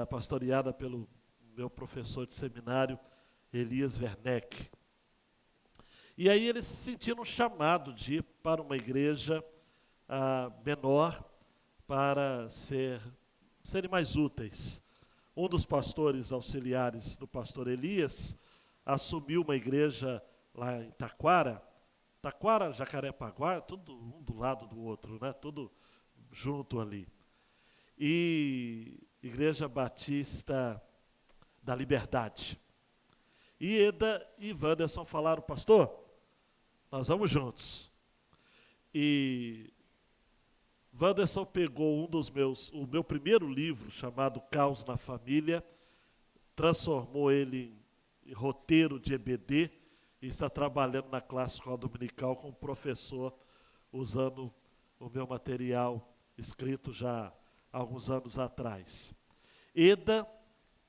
pastoreada pelo meu professor de seminário, Elias Werneck. E aí eles se sentiram um chamado de ir para uma igreja menor para serem mais úteis. Um dos pastores auxiliares do pastor Elias assumiu uma igreja lá em Taquara, Jacarepaguá, tudo um do lado do outro, né? Tudo junto ali. E Igreja Batista da Liberdade. E Eda e Wanderson falaram: pastor, nós vamos juntos. E Wanderson pegou o meu primeiro livro, chamado Caos na Família, transformou ele em roteiro de EBD, e está trabalhando na classe escola dominical com o professor, usando o meu material escrito já há alguns anos atrás. Eda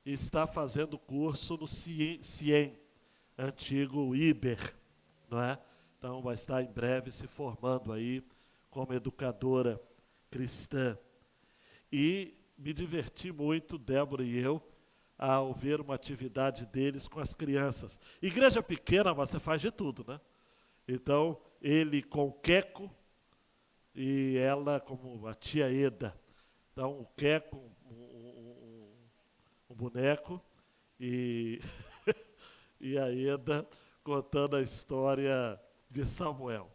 está fazendo curso no CIEM, antigo IBER, não é? Então vai estar em breve se formando aí como educadora cristã. E me diverti muito, Débora e eu, ao ver uma atividade deles com as crianças. Igreja pequena, mas você faz de tudo, né? Então, ele com o Queco e ela como a tia Eda. Então, o Queco, um boneco, e, e a Eda contando a história de Samuel.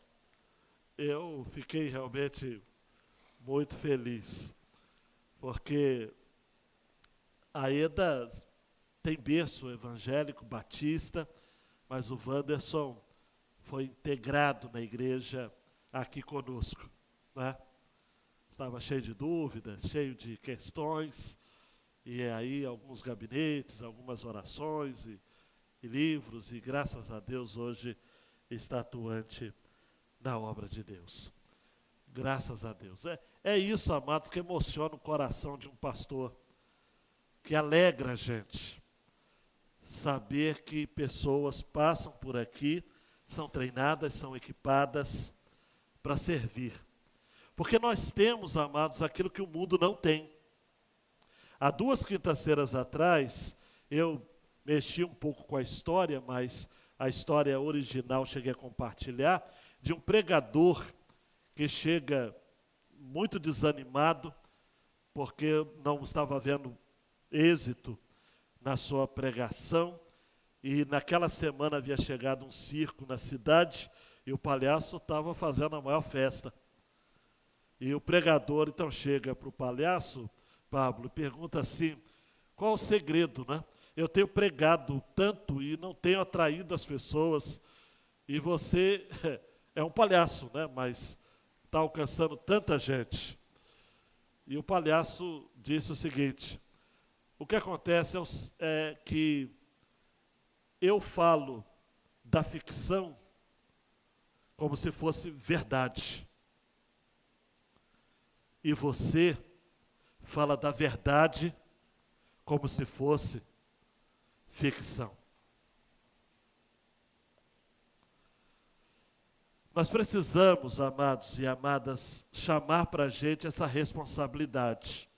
Eu fiquei realmente muito feliz, porque a Eda tem berço evangélico batista, mas o Wanderson foi integrado na igreja aqui conosco, né? Estava cheio de dúvidas, cheio de questões, e aí alguns gabinetes, algumas orações e livros, e graças a Deus hoje está atuante na obra de Deus. Graças a Deus. É isso, amados, que emociona o coração de um pastor, que alegra a gente saber que pessoas passam por aqui, são treinadas, são equipadas para servir. Porque nós temos, amados, aquilo que o mundo não tem. Há 2 quintas-feiras atrás, eu mexi um pouco com a história, mas a história original cheguei a compartilhar, de um pregador que chega muito desanimado, porque não estava havendo êxito na sua pregação, e naquela semana havia chegado um circo na cidade, e o palhaço estava fazendo a maior festa. E o pregador então chega para o palhaço, Pablo, e pergunta assim: qual o segredo, né? Eu tenho pregado tanto e não tenho atraído as pessoas, e você é um palhaço, né? Mas está alcançando tanta gente. E o palhaço disse o seguinte: o que acontece é que eu falo da ficção como se fosse verdade. E você fala da verdade como se fosse ficção. Nós precisamos, amados e amadas, chamar para a gente essa responsabilidade.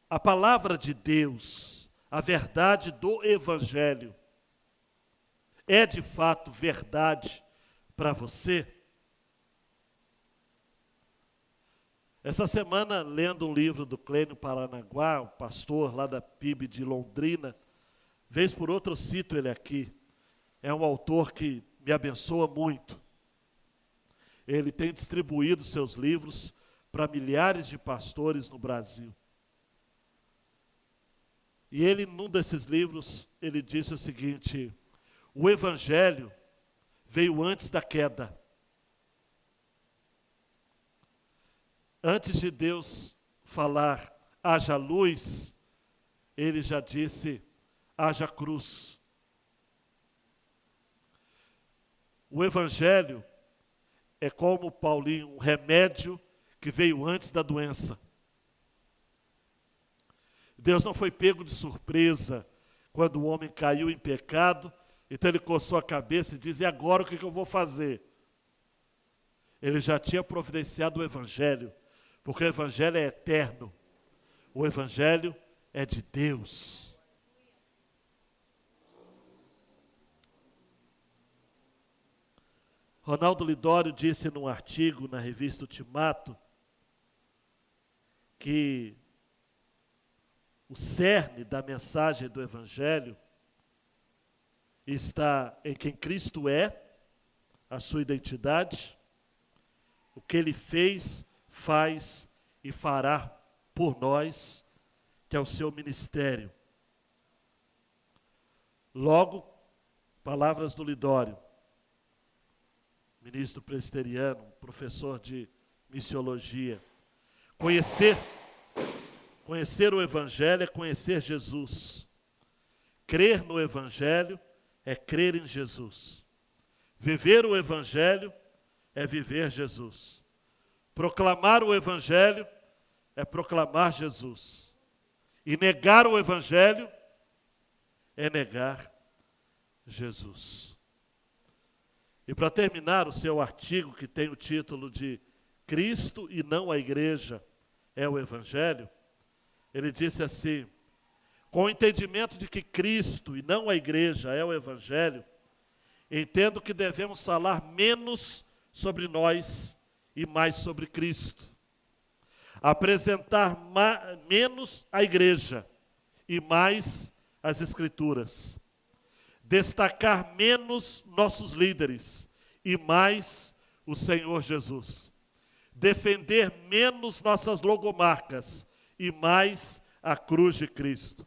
A palavra de Deus, a verdade do Evangelho, é de fato verdade para você? Essa semana, lendo um livro do Clênio Paranaguá, um pastor lá da PIB de Londrina, vez por outra eu cito ele aqui, é um autor que me abençoa muito. Ele tem distribuído seus livros para milhares de pastores no Brasil. E ele, num desses livros, ele disse o seguinte: o Evangelho veio antes da queda. Antes de Deus falar, haja luz, ele já disse, haja cruz. O Evangelho é como, Paulinho, um remédio que veio antes da doença. Deus não foi pego de surpresa quando o homem caiu em pecado, então ele coçou a cabeça e disse: e agora o que eu vou fazer? Ele já tinha providenciado o Evangelho porque o Evangelho é eterno. O Evangelho é de Deus. Ronaldo Lidório disse num artigo na revista Ultimato que o cerne da mensagem do Evangelho está em quem Cristo é, a sua identidade, o que Ele fez, faz e fará por nós, que é o seu ministério. Logo, palavras do Lidório, ministro presbiteriano, professor de missiologia. Conhecer o Evangelho é conhecer Jesus. Crer no Evangelho é crer em Jesus. Viver o Evangelho é viver Jesus. Proclamar o Evangelho é proclamar Jesus. E negar o Evangelho é negar Jesus. E para terminar o seu artigo, que tem o título de Cristo e não a Igreja é o Evangelho, ele disse assim: com o entendimento de que Cristo e não a Igreja é o Evangelho, entendo que devemos falar menos sobre nós e mais sobre Cristo. Apresentar menos a Igreja e mais as Escrituras. Destacar menos nossos líderes e mais o Senhor Jesus. Defender menos nossas logomarcas e mais a cruz de Cristo.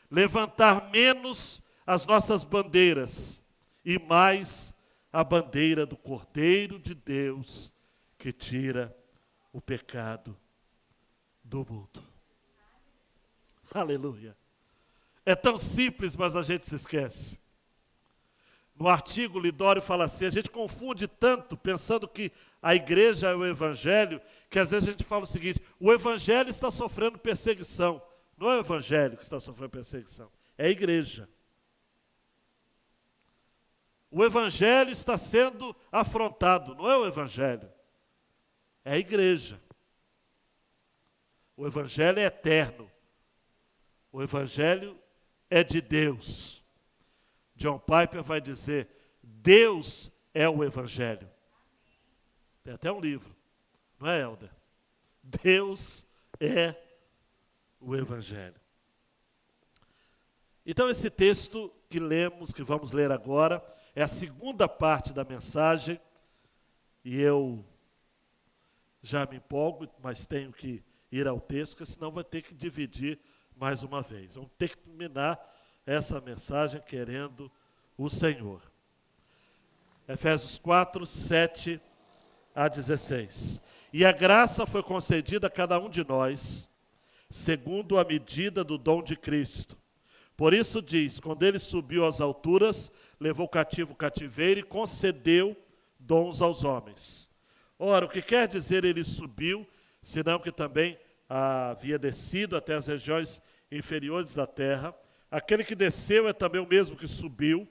Levantar menos as nossas bandeiras e mais a bandeira do Cordeiro de Deus que tira o pecado do mundo. Aleluia. É tão simples, mas a gente se esquece. No artigo, Lidório fala assim, a gente confunde tanto pensando que a igreja é o Evangelho, que às vezes a gente fala o seguinte: o Evangelho está sofrendo perseguição. Não é o Evangelho que está sofrendo perseguição, é a igreja. O Evangelho está sendo afrontado, não é o Evangelho, é a igreja. O Evangelho é eterno. O Evangelho é de Deus. John Piper vai dizer, Deus é o Evangelho. Tem até um livro, não é, Helder? Deus é o Evangelho. Então esse texto que lemos, que vamos ler agora, é a segunda parte da mensagem, e eu já me empolgo, mas tenho que ir ao texto, porque senão vai ter que dividir mais uma vez. Vamos ter que terminar essa mensagem querendo o Senhor. Efésios 4, 7 a 16. E a graça foi concedida a cada um de nós, segundo a medida do dom de Cristo. Por isso diz, quando ele subiu às alturas, levou cativo o cativeiro e concedeu dons aos homens. Ora, o que quer dizer ele subiu, senão que também havia descido até as regiões inferiores da terra. Aquele que desceu é também o mesmo que subiu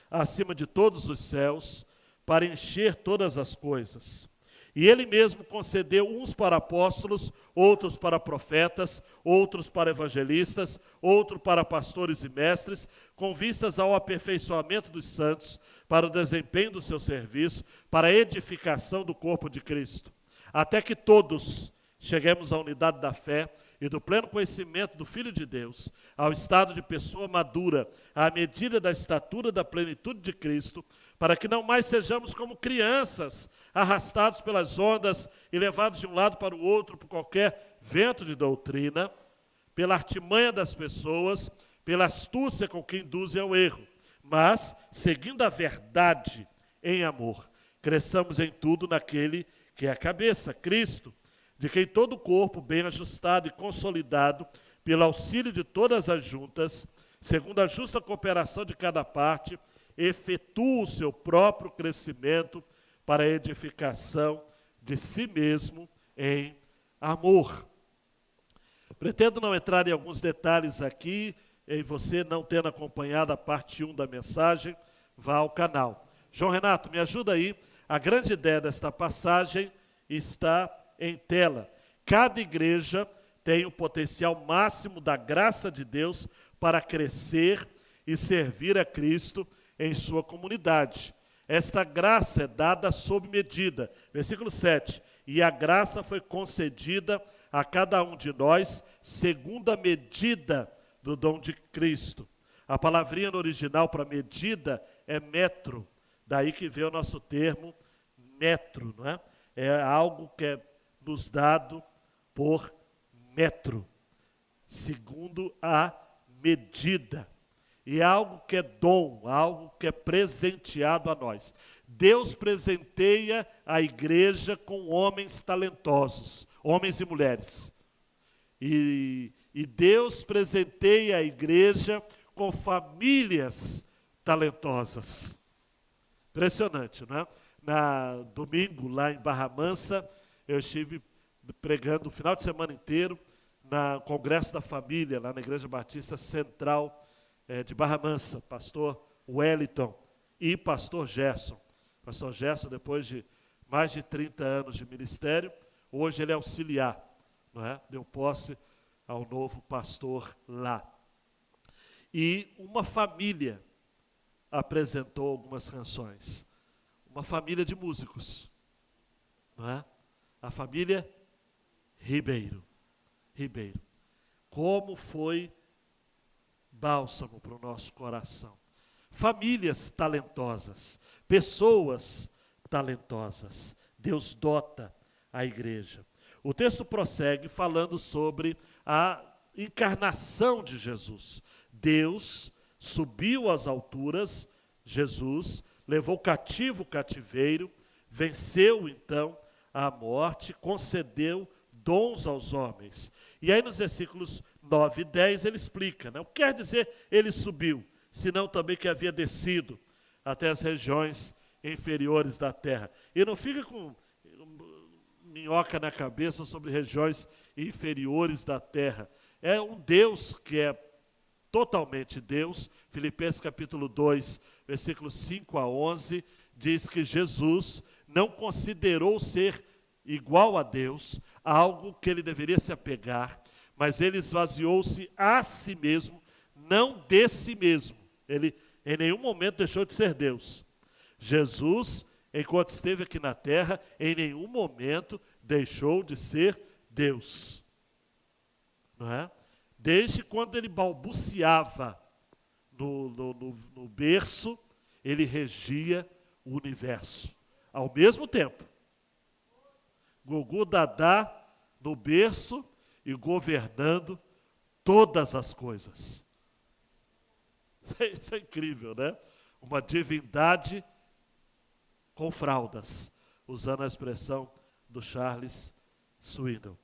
acima de todos os céus para encher todas as coisas. E ele mesmo concedeu uns para apóstolos, outros para profetas, outros para evangelistas, outros para pastores e mestres, com vistas ao aperfeiçoamento dos santos, para o desempenho do seu serviço, para a edificação do corpo de Cristo, até que todos cheguemos à unidade da fé e do pleno conhecimento do Filho de Deus, ao estado de pessoa madura, à medida da estatura da plenitude de Cristo, para que não mais sejamos como crianças, arrastados pelas ondas e levados de um lado para o outro por qualquer vento de doutrina, pela artimanha das pessoas, pela astúcia com que induzem ao erro, mas, seguindo a verdade em amor, cresçamos em tudo naquele que é a cabeça, Cristo, de quem todo o corpo, bem ajustado e consolidado, pelo auxílio de todas as juntas, segundo a justa cooperação de cada parte, efetua o seu próprio crescimento para a edificação de si mesmo em amor. Pretendo não entrar em alguns detalhes aqui, e você não tendo acompanhado a parte 1 da mensagem, vá ao canal. João Renato, me ajuda aí. A grande ideia desta passagem está em tela. Cada igreja tem o potencial máximo da graça de Deus para crescer e servir a Cristo em sua comunidade. Esta graça é dada sob medida. Versículo 7. E a graça foi concedida a cada um de nós segundo a medida do dom de Cristo. A palavrinha no original para medida é metro. Daí que vem o nosso termo metro, não é? É algo que é nos dado por metro, segundo a medida. E é algo que é dom, algo que é presenteado a nós. Deus presenteia a igreja com homens talentosos, homens e mulheres. E Deus presenteia a igreja com famílias talentosas. Impressionante, não é? Na domingo, lá em Barra Mansa, eu estive pregando o final de semana inteiro no Congresso da Família, lá na Igreja Batista Central de Barra Mansa, pastor Wellington e pastor Gerson. Pastor Gerson, depois de mais de 30 anos de ministério, hoje ele é auxiliar, não é? Deu posse ao novo pastor lá. E uma família apresentou algumas canções. Uma família de músicos, não é? A família Ribeiro. Como foi bálsamo para o nosso coração. Famílias talentosas, pessoas talentosas. Deus dota a igreja. O texto prossegue falando sobre a encarnação de Jesus. Deus subiu às alturas, Jesus levou cativo o cativeiro, venceu então a morte, concedeu dons aos homens. E aí nos versículos 9 e 10 ele explica, né? O que quer dizer ele subiu, senão também que havia descido até as regiões inferiores da terra. E não fica com minhoca na cabeça sobre regiões inferiores da terra. É um Deus que é totalmente Deus. Filipenses capítulo 2, versículos 5 a 11, diz que Jesus não considerou ser igual a Deus, algo que ele deveria se apegar, mas ele esvaziou-se a si mesmo, não de si mesmo. Ele em nenhum momento deixou de ser Deus. Jesus, enquanto esteve aqui na terra, em nenhum momento deixou de ser Deus. Não é? Desde quando ele balbuciava no berço, ele regia o universo. Ao mesmo tempo, Gugu Dadá no berço e governando todas as coisas. Isso é incrível, né? Uma divindade com fraldas, usando a expressão do Charles Swindoll.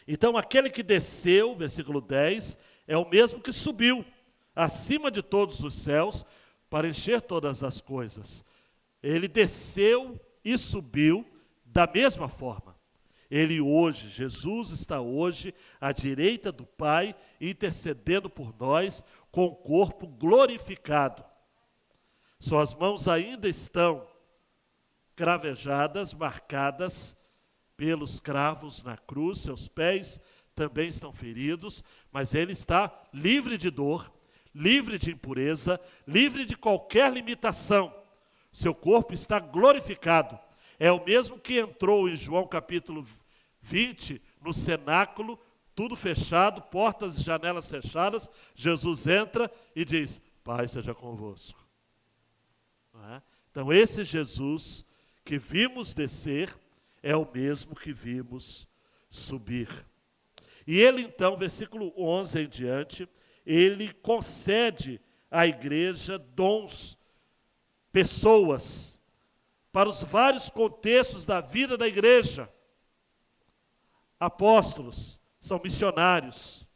Então, aquele que desceu, versículo 10, é o mesmo que subiu acima de todos os céus para encher todas as coisas. Ele desceu e subiu da mesma forma. Ele hoje, Jesus está hoje à direita do Pai, intercedendo por nós com o corpo glorificado. Suas mãos ainda estão cravejadas, marcadas pelos cravos na cruz, seus pés também estão feridos, mas ele está livre de dor, livre de impureza, livre de qualquer limitação. Seu corpo está glorificado. É o mesmo que entrou em João capítulo 20, no cenáculo, tudo fechado, portas e janelas fechadas. Jesus entra e diz: Pai seja convosco. Não é? Então esse Jesus que vimos descer é o mesmo que vimos subir. E ele então, versículo 11 em diante, ele concede à igreja dons, pessoas, para os vários contextos da vida da igreja. Apóstolos são missionários,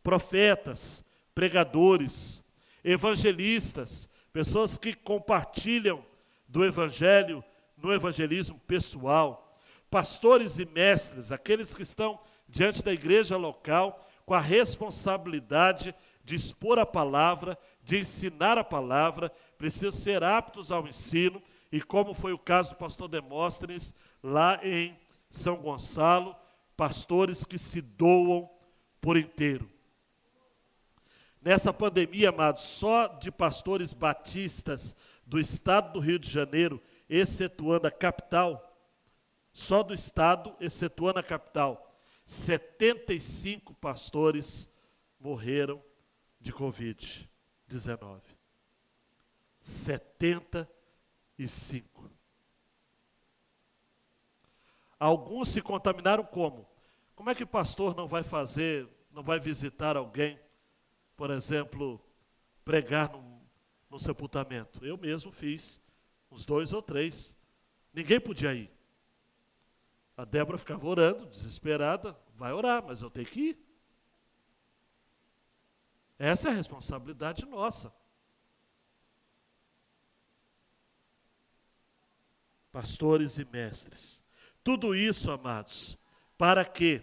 profetas, pregadores, evangelistas, pessoas que compartilham do evangelho no evangelismo pessoal, pastores e mestres, aqueles que estão diante da igreja local com a responsabilidade de expor a palavra, de ensinar a palavra, precisam ser aptos ao ensino, e como foi o caso do pastor Demóstenes lá em São Gonçalo, pastores que se doam por inteiro. Nessa pandemia, amados, só de pastores batistas do estado do Rio de Janeiro, excetuando a capital, só do estado, excetuando a capital, 75 pastores morreram de Covid-19. 75. Alguns se contaminaram como? Como é que o pastor não vai fazer, não vai visitar alguém, por exemplo, pregar no sepultamento? Eu mesmo fiz uns 2 ou 3. Ninguém podia ir. A Débora ficava orando, desesperada. Vai orar, mas eu tenho que ir. Essa é a responsabilidade nossa. Pastores e mestres. Tudo isso, amados, para que,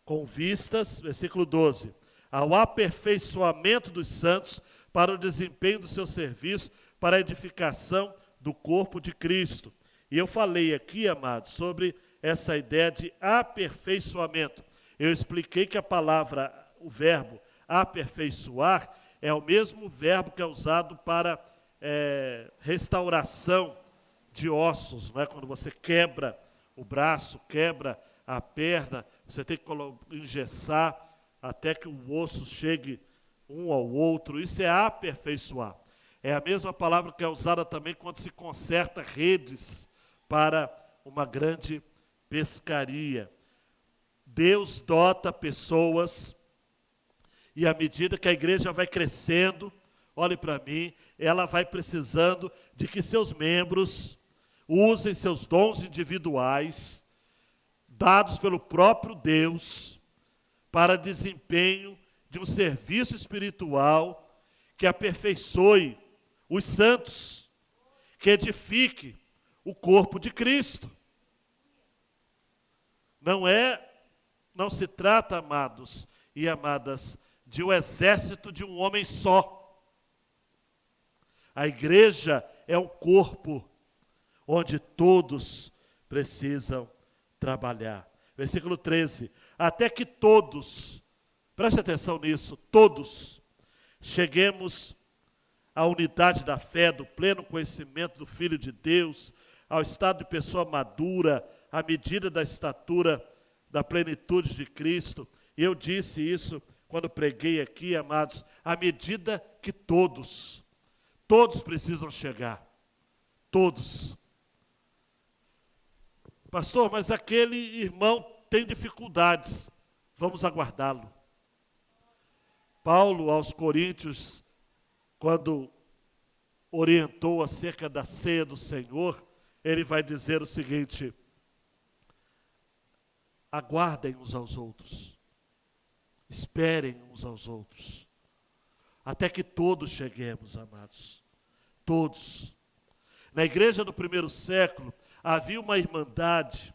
com vistas, versículo 12, ao aperfeiçoamento dos santos, para o desempenho do seu serviço, para a edificação do corpo de Cristo. E eu falei aqui, amados, sobre essa ideia de aperfeiçoamento. Eu expliquei que a palavra, o verbo aperfeiçoar, é o mesmo verbo que é usado para restauração de ossos, não é? Quando você quebra o braço, quebra a perna, você tem que engessar até que o osso chegue um ao outro. Isso é aperfeiçoar. É a mesma palavra que é usada também quando se conserta redes para uma grande pescaria. Deus dota pessoas e à medida que a igreja vai crescendo, olhe para mim, ela vai precisando de que seus membros usem seus dons individuais, dados pelo próprio Deus, para desempenho de um serviço espiritual que aperfeiçoe os santos, que edifique o corpo de Cristo. Não se trata, amados e amadas, de um exército de um homem só. A igreja é um corpo onde todos precisam trabalhar. Versículo 13. Até que todos, preste atenção nisso, todos cheguemos à unidade da fé, do pleno conhecimento do Filho de Deus, ao estado de pessoa madura, à medida da estatura da plenitude de Cristo. E eu disse isso quando preguei aqui, amados, à medida que todos precisam chegar. Todos. Pastor, mas aquele irmão tem dificuldades. Vamos aguardá-lo. Paulo, aos Coríntios, quando orientou acerca da ceia do Senhor, ele vai dizer o seguinte: aguardem uns aos outros. Esperem uns aos outros. Até que todos cheguemos, amados. Todos. Na igreja do primeiro século, havia uma irmandade,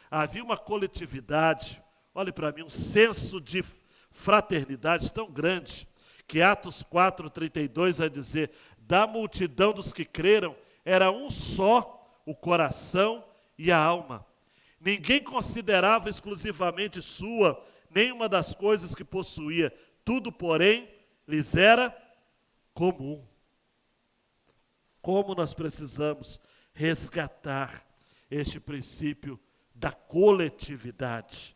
havia uma coletividade, olhe para mim, um senso de fraternidade tão grande, que Atos 4:32 vai dizer, da multidão dos que creram, era um só o coração e a alma. Ninguém considerava exclusivamente sua nenhuma das coisas que possuía, tudo, porém, lhes era comum. Como nós precisamos resgatar este princípio da coletividade,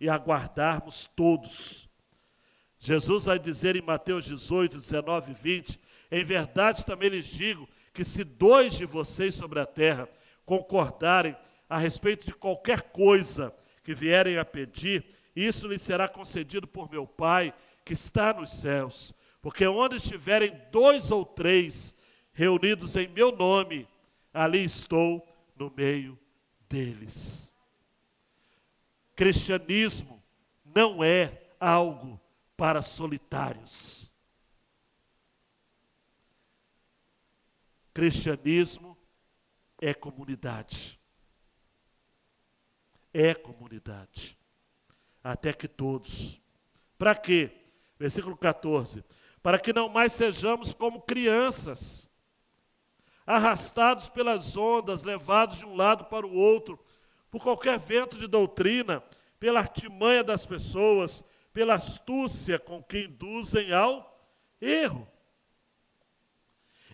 e aguardarmos todos. Jesus vai dizer em Mateus 18, 19 e 20, em verdade também lhes digo que se 2 de vocês sobre a terra concordarem a respeito de qualquer coisa que vierem a pedir, isso lhes será concedido por meu Pai que está nos céus. Porque onde estiverem 2 ou 3 reunidos em meu nome, ali estou no meio deles. Cristianismo não é algo para solitários. Cristianismo é comunidade. É comunidade. Até que todos. Para quê? Versículo 14. Para que não mais sejamos como crianças, arrastados pelas ondas, levados de um lado para o outro, por qualquer vento de doutrina, pela artimanha das pessoas, pela astúcia com que induzem ao erro.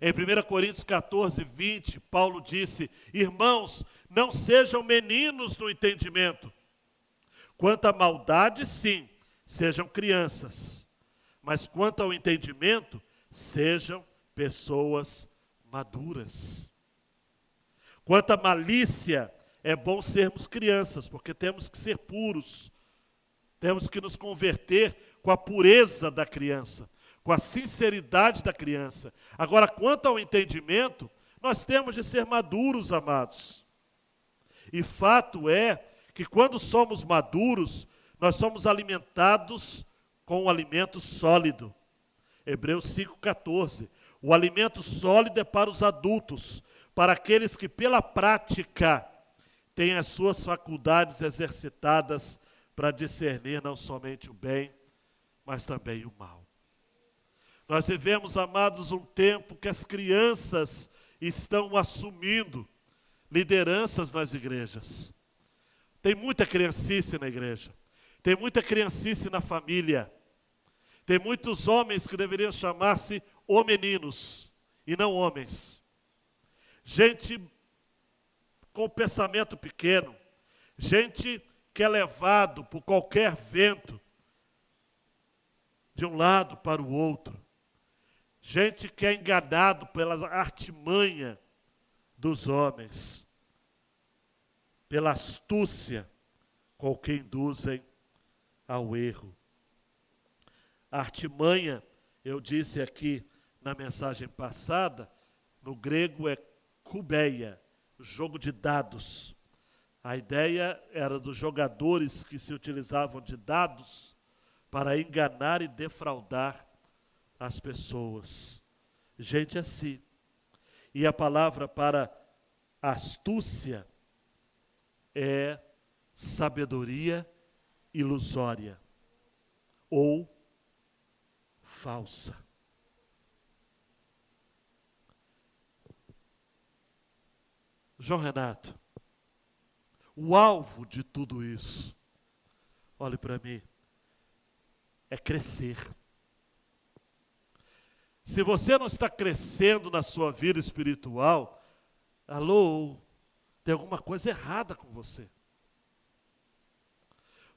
Em 1 Coríntios 14, 20, Paulo disse: irmãos, não sejam meninos no entendimento. Quanto à maldade, sim, sejam crianças. Mas quanto ao entendimento, sejam pessoas maduras. Quanto à malícia, é bom sermos crianças, porque temos que ser puros. Temos que nos converter com a pureza da criança, com a sinceridade da criança. Agora, quanto ao entendimento, nós temos de ser maduros, amados. E fato é que quando somos maduros, nós somos alimentados com um alimento sólido. Hebreus 5,14. O alimento sólido é para os adultos, para aqueles que pela prática têm as suas faculdades exercitadas para discernir não somente o bem, mas também o mal. Nós vivemos, amados, um tempo que as crianças estão assumindo lideranças nas igrejas. Tem muita criancice na igreja. Tem muita criancice na família. Tem muitos homens que deveriam chamar-se homeninos e não homens. Gente com pensamento pequeno. Gente que é levado por qualquer vento de um lado para o outro. Gente que é enganado pela artimanha dos homens, pela astúcia com que induzem ao erro. A artimanha, eu disse aqui na mensagem passada, no grego é kubeia, jogo de dados. A ideia era dos jogadores que se utilizavam de dados para enganar e defraudar as pessoas. Gente assim. E a palavra para astúcia é sabedoria ilusória ou falsa. João Renato, o alvo de tudo isso, olhe para mim, é crescer. Se você não está crescendo na sua vida espiritual, alô, tem alguma coisa errada com você.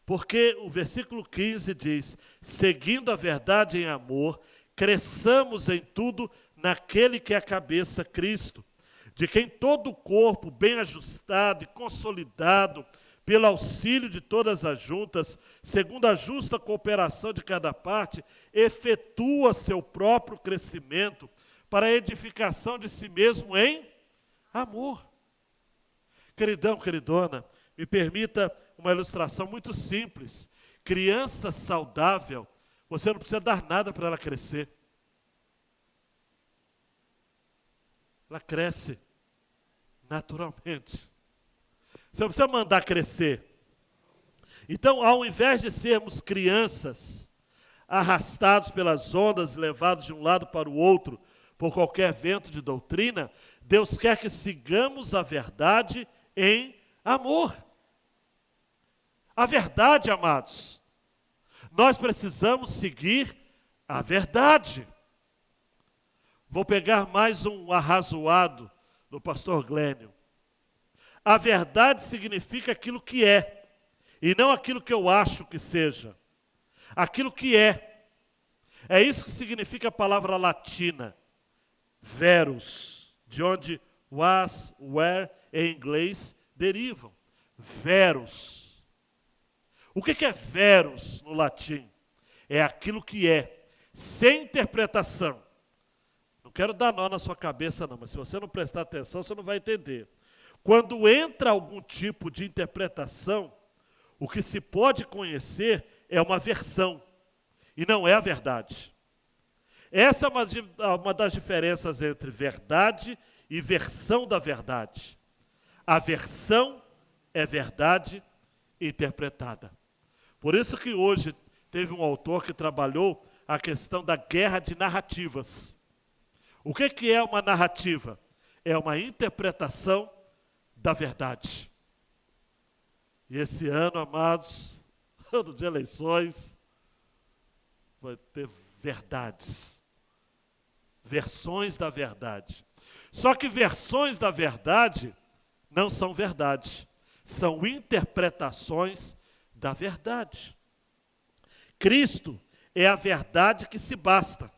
Porque o versículo 15 diz: seguindo a verdade em amor, cresçamos em tudo naquele que é a cabeça, Cristo, de quem todo o corpo, bem ajustado e consolidado, pelo auxílio de todas as juntas, segundo a justa cooperação de cada parte, efetua seu próprio crescimento para a edificação de si mesmo em amor. Queridão, queridona, me permita uma ilustração muito simples. Criança saudável, você não precisa dar nada para ela crescer. Ela cresce naturalmente. Você não precisa mandar crescer. Então, ao invés de sermos crianças, arrastados pelas ondas, levados de um lado para o outro, por qualquer vento de doutrina, Deus quer que sigamos a verdade em amor. A verdade, amados. Nós precisamos seguir a verdade. Vou pegar mais um arrazoado do pastor Glênio. A verdade significa aquilo que é, e não aquilo que eu acho que seja. Aquilo que é. É isso que significa a palavra latina, verus, de onde was, were em inglês derivam. Verus. O que é verus no latim? É aquilo que é, sem interpretação. Não quero dar nó na sua cabeça não, mas se você não prestar atenção, você não vai entender. Quando entra algum tipo de interpretação, o que se pode conhecer é uma versão, e não é a verdade. Essa é uma das diferenças entre verdade e versão da verdade. A versão é verdade interpretada. Por isso que hoje teve um autor que trabalhou a questão da guerra de narrativas. O que é uma narrativa? é uma interpretação da verdade. E esse ano, amados, ano de eleições, vai ter verdades, versões da verdade. Só que versões da verdade não são verdade, são interpretações da verdade. Cristo é a verdade que se basta.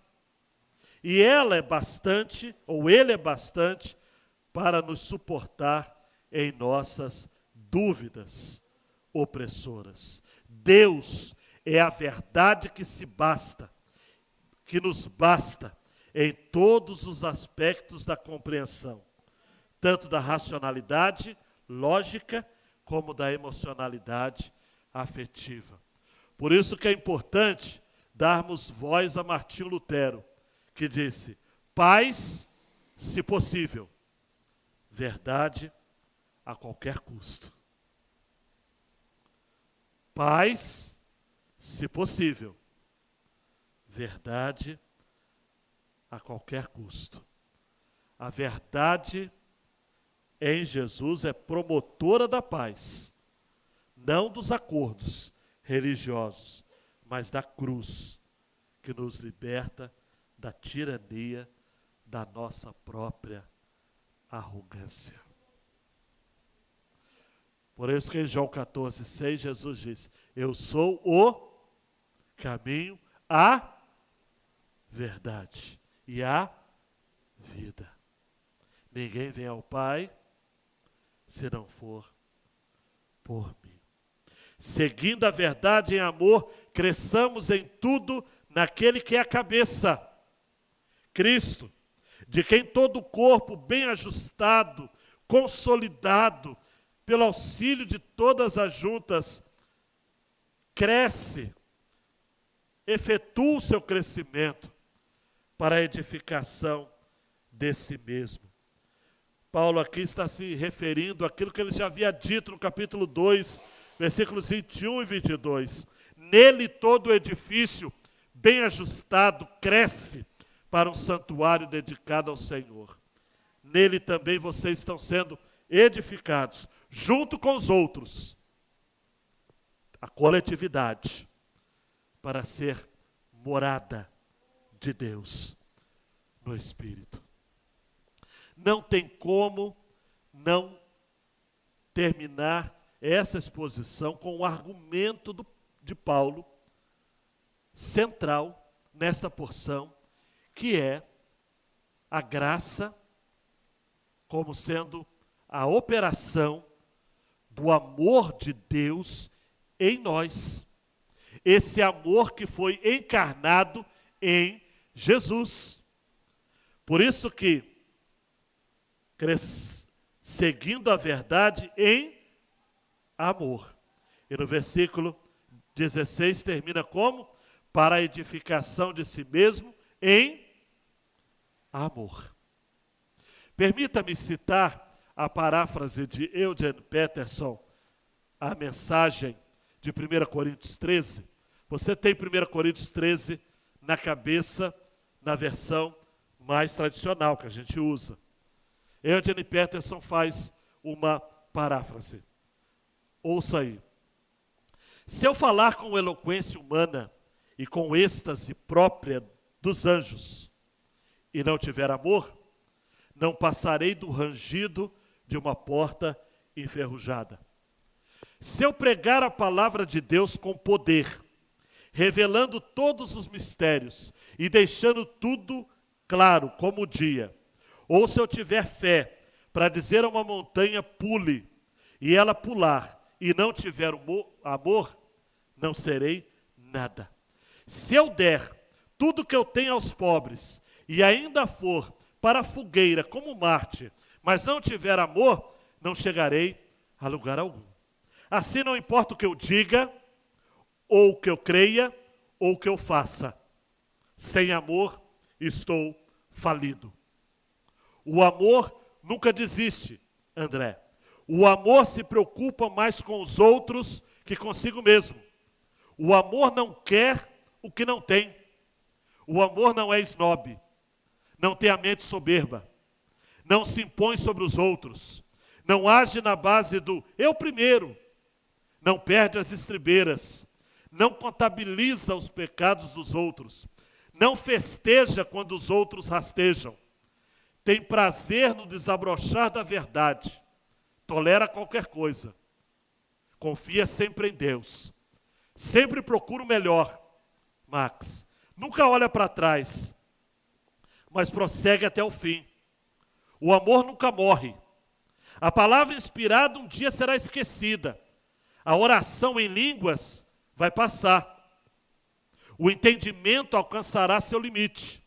E ela é bastante, ou ele é bastante, para nos suportar em nossas dúvidas opressoras. Deus é a verdade que se basta, que nos basta em todos os aspectos da compreensão, tanto da racionalidade, lógica, como da emocionalidade afetiva. Por isso que é importante darmos voz a Martinho Lutero, que disse: paz, se possível, verdade a qualquer custo. Paz, se possível, verdade a qualquer custo. A verdade em Jesus é promotora da paz, não dos acordos religiosos, mas da cruz, que nos liberta da tirania da nossa própria arrogância. Por isso que em João 14:6, Jesus diz: eu sou o caminho, a verdade e a vida. Ninguém vem ao Pai se não for por mim. Seguindo a verdade em amor, cresçamos em tudo naquele que é a cabeça, Cristo, de quem todo o corpo bem ajustado, consolidado, pelo auxílio de todas as juntas, cresce, efetua o seu crescimento para a edificação de si mesmo. Paulo aqui está se referindo àquilo que ele já havia dito no capítulo 2, versículos 21 e 22. Nele todo o edifício, bem ajustado, cresce para um santuário dedicado ao Senhor. Nele também vocês estão sendo edificados, junto com os outros, a coletividade, para ser morada de Deus no Espírito. Não tem como não terminar essa exposição com o argumento de Paulo, central nesta porção, que é a graça como sendo a operação do amor de Deus em nós. Esse amor que foi encarnado em Jesus. Por isso que, seguindo a verdade em amor. E no versículo 16 termina como? Para a edificação de si mesmo em amor. Permita-me citar a paráfrase de Eugene Peterson, a mensagem de 1 Coríntios 13. Você tem 1 Coríntios 13 na cabeça, na versão mais tradicional que a gente usa. Eugene Peterson faz uma paráfrase. Ouça aí. Se eu falar com eloquência humana e com êxtase própria dos anjos, e não tiver amor, não passarei do rangido de uma porta enferrujada. Se eu pregar a palavra de Deus com poder, revelando todos os mistérios e deixando tudo claro como o dia, ou se eu tiver fé para dizer a uma montanha pule, e ela pular, e não tiver amor, não serei nada. Se eu der tudo que eu tenho aos pobres, e ainda for para a fogueira como Marte, mas não tiver amor, não chegarei a lugar algum. Assim não importa o que eu diga, ou o que eu creia, ou o que eu faça. Sem amor, estou falido. O amor nunca desiste, André. O amor se preocupa mais com os outros que consigo mesmo. O amor não quer o que não tem. O amor não é esnobe. Não tem a mente soberba. não se impõe sobre os outros, não age na base do eu primeiro, não perde as estribeiras, não contabiliza os pecados dos outros, não festeja quando os outros rastejam, tem prazer no desabrochar da verdade, tolera qualquer coisa, confia sempre em Deus, sempre procura o melhor, Max, nunca olha para trás, mas prossegue até o fim. O amor nunca morre. A palavra inspirada um dia será esquecida. A oração em línguas vai passar. O entendimento alcançará seu limite.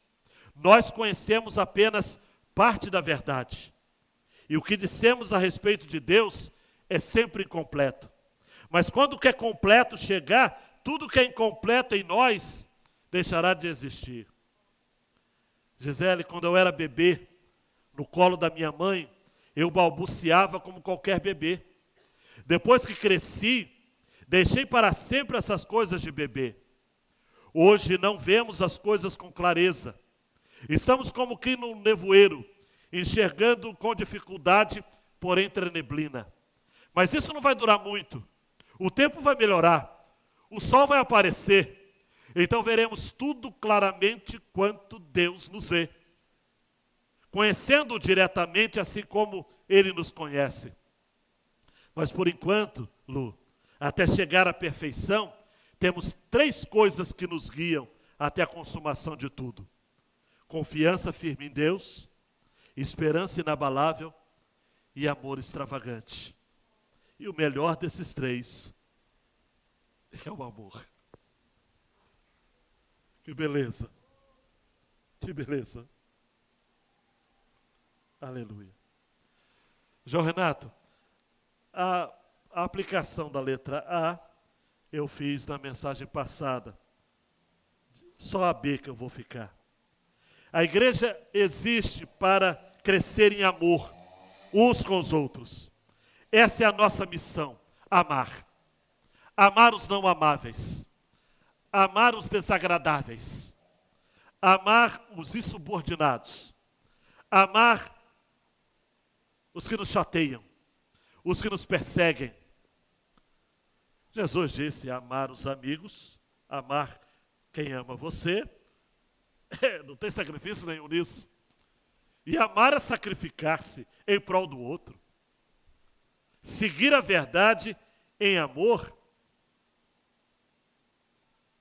Nós conhecemos apenas parte da verdade. E o que dissemos a respeito de Deus é sempre incompleto. Mas quando o que é completo chegar, tudo que é incompleto em nós deixará de existir. Gisele, quando eu era bebê, no colo da minha mãe, eu balbuciava como qualquer bebê. Depois que cresci, deixei para sempre essas coisas de bebê. Hoje não vemos as coisas com clareza. Estamos como que num nevoeiro, enxergando com dificuldade por entre a neblina. Mas isso não vai durar muito. O tempo vai melhorar. O sol vai aparecer. Então veremos tudo claramente quanto Deus nos vê. Conhecendo-o diretamente, assim como Ele nos conhece. Mas por enquanto, Lu, até chegar à perfeição, temos 3 coisas que nos guiam até a consumação de tudo. Confiança firme em Deus, esperança inabalável e amor extravagante. E o melhor desses 3 é o amor. Que beleza. Que beleza. Aleluia. João Renato, a aplicação da letra A eu fiz na mensagem passada. Só a B que eu vou ficar. A igreja existe para crescer em amor uns com os outros. Essa é a nossa missão, amar. Amar os não amáveis. Amar os desagradáveis. Amar os insubordinados. Amar os que nos chateiam. Os que nos perseguem. Jesus disse amar os amigos, amar quem ama você. Não tem sacrifício nenhum nisso. E amar é sacrificar-se em prol do outro. Seguir a verdade em amor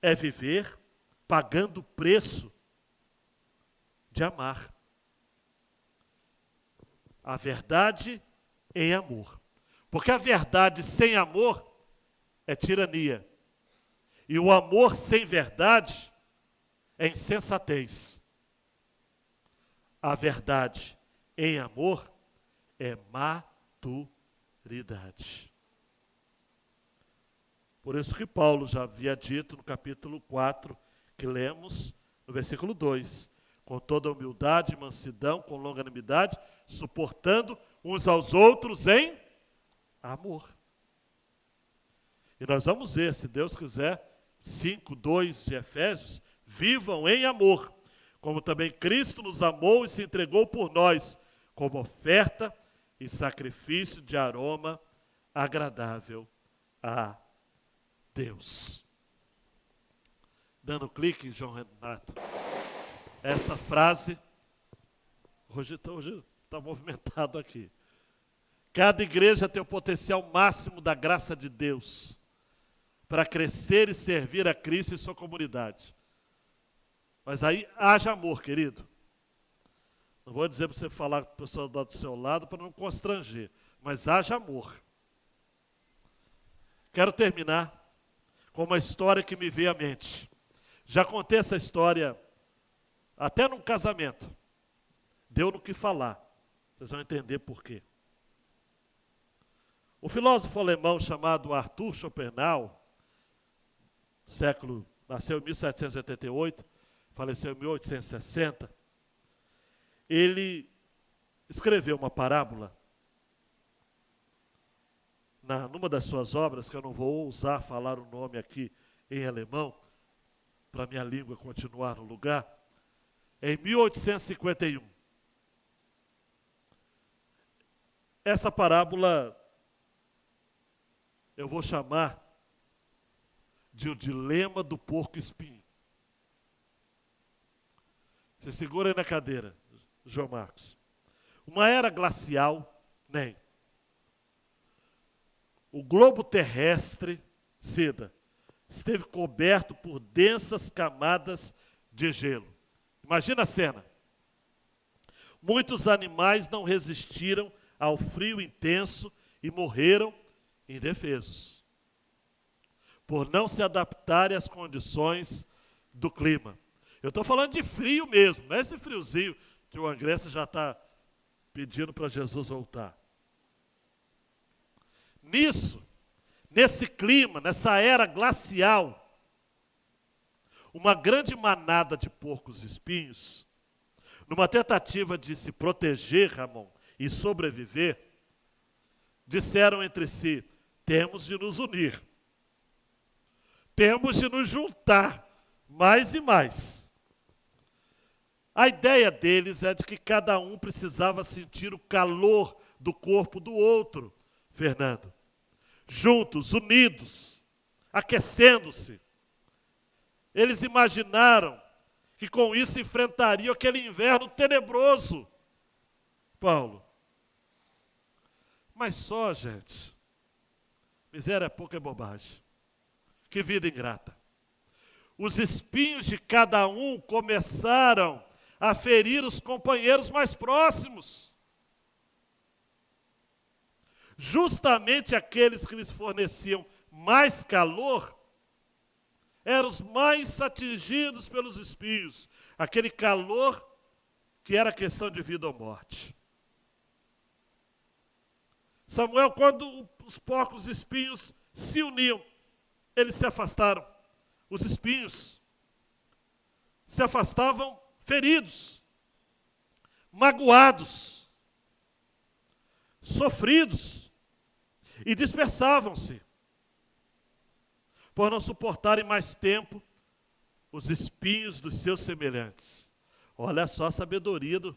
é viver pagando o preço de amar. A verdade em amor. Porque a verdade sem amor é tirania. E o amor sem verdade é insensatez. A verdade em amor é maturidade. Por isso que Paulo já havia dito no capítulo 4, que lemos no versículo 2, com toda humildade, mansidão, com longanimidade, suportando uns aos outros em amor. E nós vamos ver, se Deus quiser, 5:2 de Efésios, vivam em amor, como também Cristo nos amou e se entregou por nós, como oferta e sacrifício de aroma agradável a Deus. Dando clique, João Renato. Essa frase, hoje está movimentado aqui. Cada igreja tem o potencial máximo da graça de Deus para crescer e servir a Cristo e sua comunidade. Mas aí haja amor, querido. Não vou dizer para você falar com a pessoa do seu lado para não constranger, mas haja amor. Quero terminar com uma história que me veio à mente. Já contei essa história até num casamento. Deu no que falar. Vocês vão entender por quê. O filósofo alemão chamado Arthur Schopenhauer, nasceu em 1788, faleceu em 1860, ele escreveu uma parábola numa das suas obras, que eu não vou ousar falar o nome aqui em alemão, para minha língua continuar no lugar, em 1851. Essa parábola eu vou chamar de o dilema do porco-espinho. Você segura aí na cadeira, João Marcos. Uma era glacial, nem. O globo terrestre, Cida, esteve coberto por densas camadas de gelo. Imagina a cena. Muitos animais não resistiram ao frio intenso e morreram indefesos, por não se adaptarem às condições do clima. Eu estou falando de frio mesmo, não é esse friozinho que o Angrécia já está pedindo para Jesus voltar. Nesse clima, nessa era glacial, uma grande manada de porcos-espinhos, numa tentativa de se proteger, Ramon, e sobreviver, disseram entre si: temos de nos unir, temos de nos juntar mais e mais. A ideia deles é de que cada um precisava sentir o calor do corpo do outro, Fernando. Juntos, unidos, aquecendo-se. Eles imaginaram que com isso enfrentariam aquele inverno tenebroso, Paulo. Mas só, gente, miséria é pouca, é bobagem. Que vida ingrata. Os espinhos de cada um começaram a ferir os companheiros mais próximos. Justamente aqueles que lhes forneciam mais calor eram os mais atingidos pelos espinhos. Aquele calor que era questão de vida ou morte. Samuel, quando os porcos espinhos se uniam, eles se afastaram. Os espinhos se afastavam feridos, magoados, sofridos, e dispersavam-se, por não suportarem mais tempo os espinhos dos seus semelhantes. Olha só a sabedoria do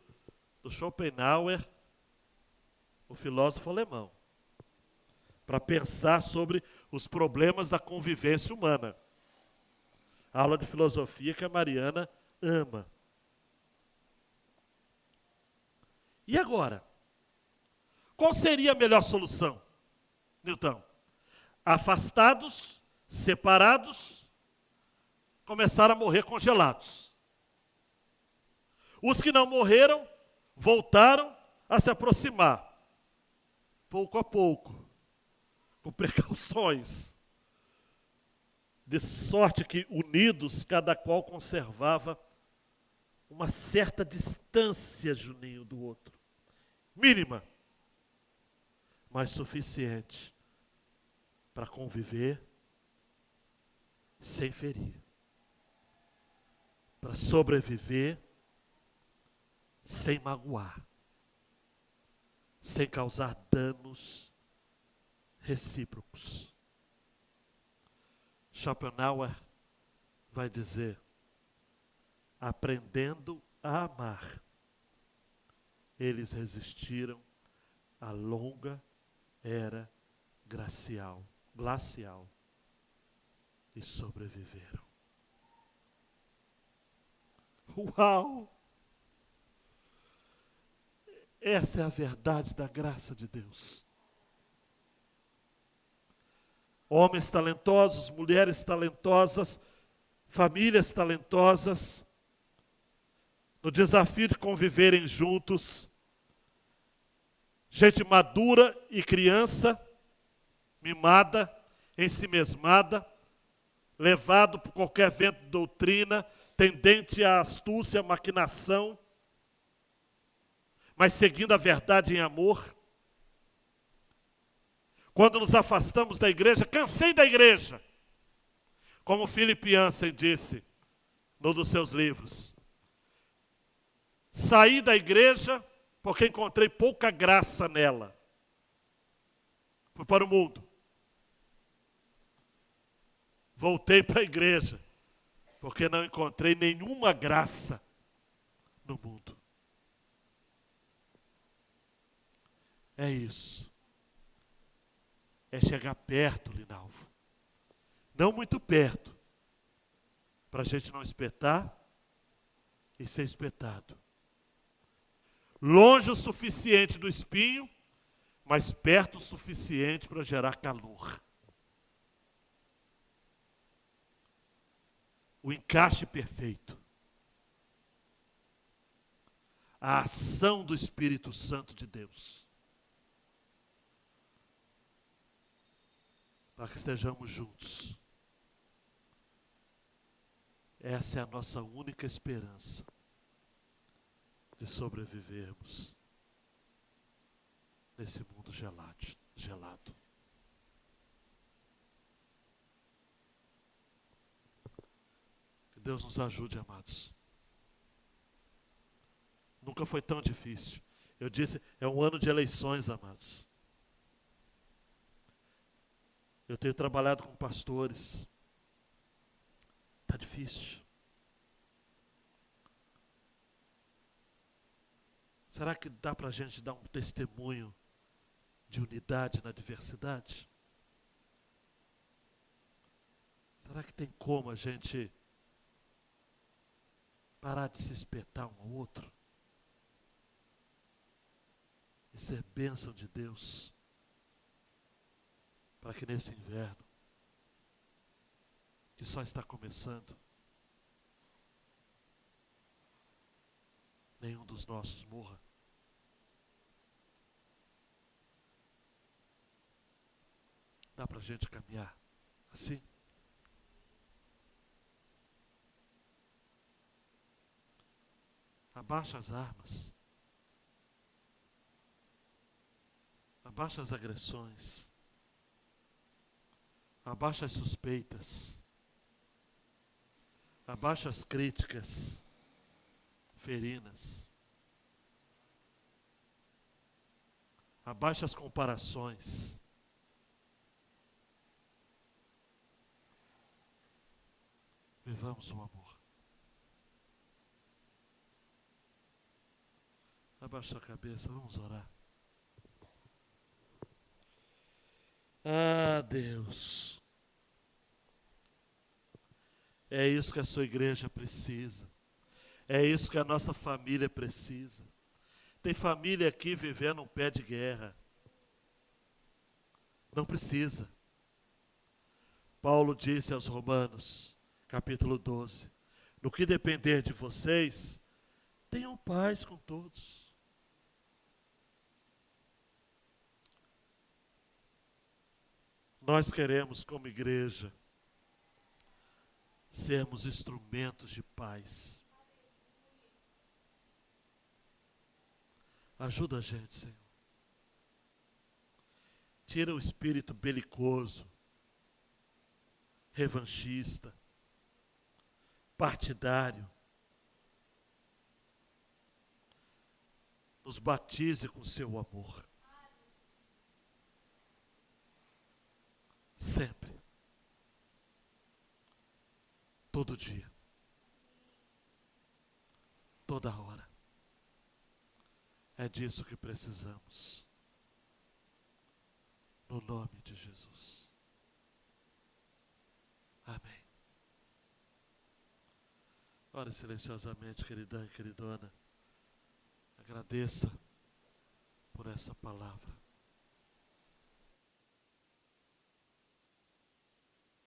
Schopenhauer, o filósofo alemão, para pensar sobre os problemas da convivência humana. A aula de filosofia que a Mariana ama. E agora? Qual seria a melhor solução, Nilton? Afastados, separados, começaram a morrer congelados. Os que não morreram voltaram a se aproximar, pouco a pouco, com precauções, de sorte que, unidos, cada qual conservava uma certa distância, Juninho, do outro. Mínima, mas suficiente para conviver sem ferir, para sobreviver sem magoar, sem causar danos recíprocos. Schopenhauer vai dizer: aprendendo a amar, eles resistiram à longa era glacial e sobreviveram. Uau! Essa é a verdade da graça de Deus. Homens talentosos, mulheres talentosas, famílias talentosas, no desafio de conviverem juntos, gente madura e criança, mimada, ensimesmada, levado por qualquer vento de doutrina, tendente à astúcia, à maquinação, mas seguindo a verdade em amor. Quando nos afastamos da igreja, cansei da igreja, como Philip Yancey disse num dos seus livros. Saí da igreja porque encontrei pouca graça nela. Fui para o mundo. Voltei para a igreja porque não encontrei nenhuma graça no mundo. É isso. É chegar perto, Linalvo. Não muito perto, para a gente não espetar e ser espetado. Longe o suficiente do espinho, mas perto o suficiente para gerar calor. O encaixe perfeito. A ação do Espírito Santo de Deus. Para que estejamos juntos. Essa é a nossa única esperança de sobrevivermos nesse mundo gelado. Que Deus nos ajude, amados. Nunca foi tão difícil. Eu disse, é um ano de eleições, amados. Eu tenho trabalhado com pastores. Está difícil. Será que dá para a gente dar um testemunho de unidade na diversidade? Será que tem como a gente parar de se espetar um ao outro? E ser bênção de Deus? Para que nesse inverno, que só está começando, nenhum dos nossos morra. Dá para a gente caminhar assim? Abaixa as armas. Abaixa as agressões. Abaixa as suspeitas. Abaixa as críticas ferinas. Abaixa as comparações. Vivamos o amor. Abaixa a cabeça, vamos orar. Ah, Deus. É isso que a sua igreja precisa. É isso que a nossa família precisa. Tem família aqui vivendo um pé de guerra. Não precisa. Paulo disse aos Romanos, capítulo 12, no que depender de vocês, tenham paz com todos. Nós queremos, como igreja, sermos instrumentos de paz. Ajuda a gente, Senhor. Tira o espírito belicoso, revanchista, partidário. Nos batize com seu amor. Sempre. Todo dia. Toda hora. É disso que precisamos. No nome de Jesus. Amém. Ore silenciosamente, queridão e queridona. Agradeça por essa palavra.